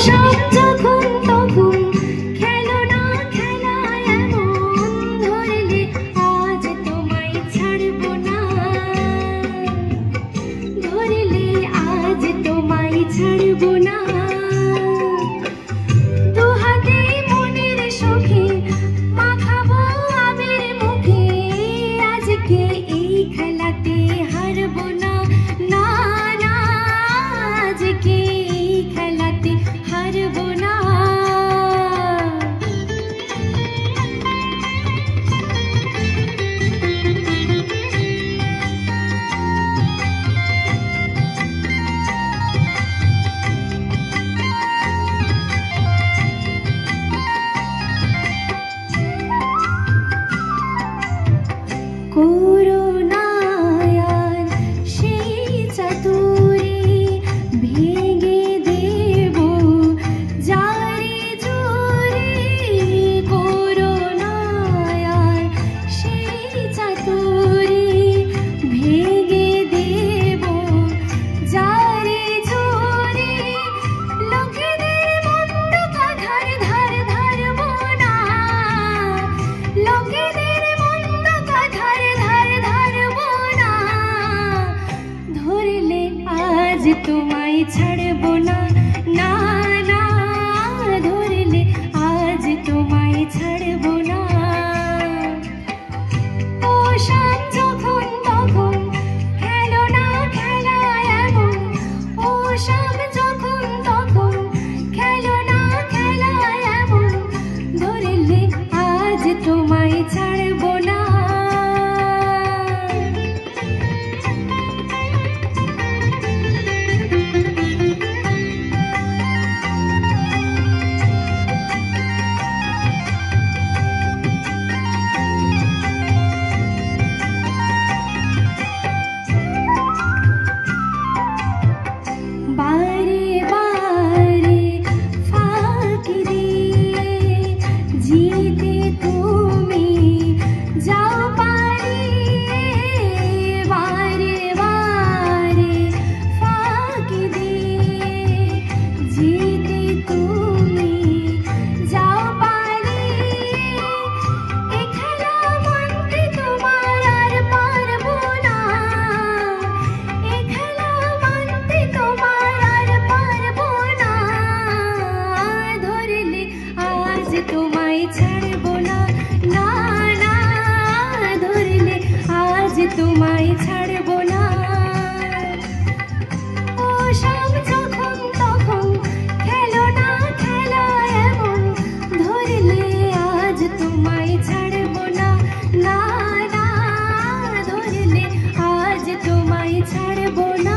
সব যখন তখন খেলো না খেলা এমন, ধরলে আজ তোমায় ছাড়বো না, ধরলে আজ তোমায় ছাড়বো না। দুহাতে মনের সুখে মাখাবো আবির মুখে, আজকে এই খেলাতে হারবো না, না না আজকে এই খেলাতে হারবো না। করুণায়ার সেই চাতুরি ভেঙে দেব যারে জোরে, করুণায়ার সেই চাতুরি ভেঙে দেব যারে জোরে, লোকেদের মন্দ কথার ধার ধারবো না, লোকেদের মন্দ কথার ধার ধারবো না, ধরলে আজ তোমায় ছাড়বো না, না না ধরলে আজ তোমায় ছাড়বো না। ও শাম যখন তখন খেলো না খেলা এমন, ও শাম যখন তখন খেলো না খেলা এমন, ধরলে আজ তোমায় ছাড়বো না। বারে বারে ফাঁকি দিয়ে জিতে তুমি যাও পারিয়ে, বারে বারে ফাঁকি দিয়ে জিতে তুমি যাও পারিয়ে, এ খেলা মানতে তোমার আর পারবো না, এ খেলা মানতে তোমার আর পারবো না, ধরলে আজ তোমায় ছাড়বো না, না না ধরলে আজ তোমায় ছাড়বো না। ও শাম যখন তখন খেলো না খেলা এমন, ধরলে আজ তোমায় ছাড়বো না, না না ধরলে আজ তোমায় ছাড়বো না।